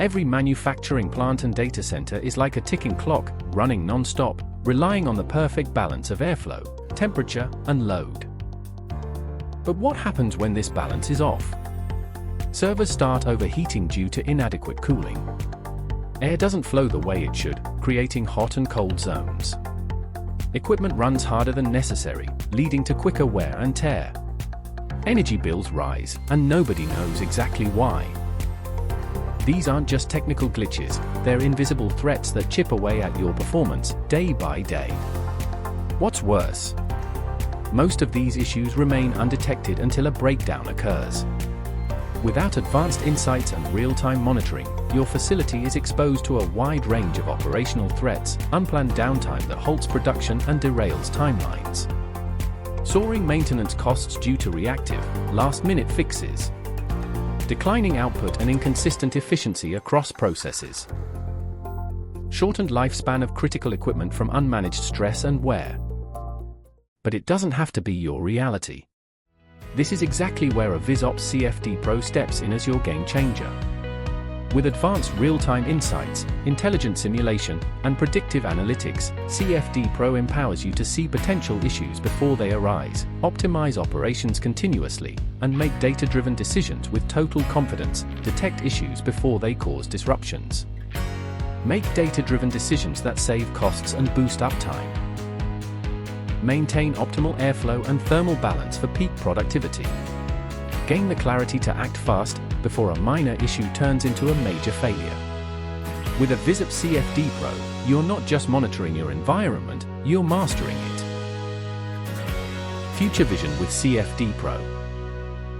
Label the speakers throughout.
Speaker 1: Every manufacturing plant and data center is like a ticking clock, running non-stop, relying on the perfect balance of airflow, temperature, and load. But what happens when this balance is off? Servers start overheating due to inadequate cooling. Air doesn't flow the way it should, creating hot and cold zones. Equipment runs harder than necessary, leading to quicker wear and tear. Energy bills rise, and nobody knows exactly why. These aren't just technical glitches, they're invisible threats that chip away at your performance, day by day. What's worse? Most of these issues remain undetected until a breakdown occurs. Without advanced insights and real-time monitoring, your facility is exposed to a wide range of operational threats, unplanned downtime that halts production and derails timelines. Soaring maintenance costs due to reactive, last-minute fixes. Declining output and inconsistent efficiency across processes. Shortened lifespan of critical equipment from unmanaged stress and wear. But it doesn't have to be your reality. This is exactly where AvizOps CFD Pro steps in as your game changer. With advanced real-time insights, intelligent simulation, and predictive analytics, CFD Pro empowers you to see potential issues before they arise, optimize operations continuously, and make data-driven decisions with total confidence, detect issues before they cause disruptions. Make data-driven decisions that save costs and boost uptime. Maintain optimal airflow and thermal balance for peak productivity. Gain the clarity to act fast before a minor issue turns into a major failure. With AvizOps CFD Pro, you're not just monitoring your environment, you're mastering it. Future vision with CFD Pro.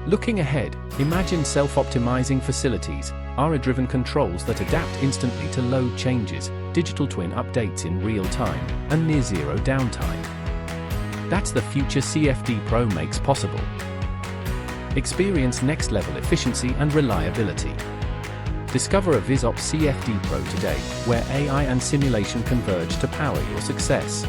Speaker 1: Looking ahead, imagine self-optimizing facilities, AI-driven controls that adapt instantly to load changes, digital twin updates in real time, and near-zero downtime. That's the future CFD Pro makes possible. Experience next-level efficiency and reliability. Discover AvizOps CFD Pro today, where AI and simulation converge to power your success.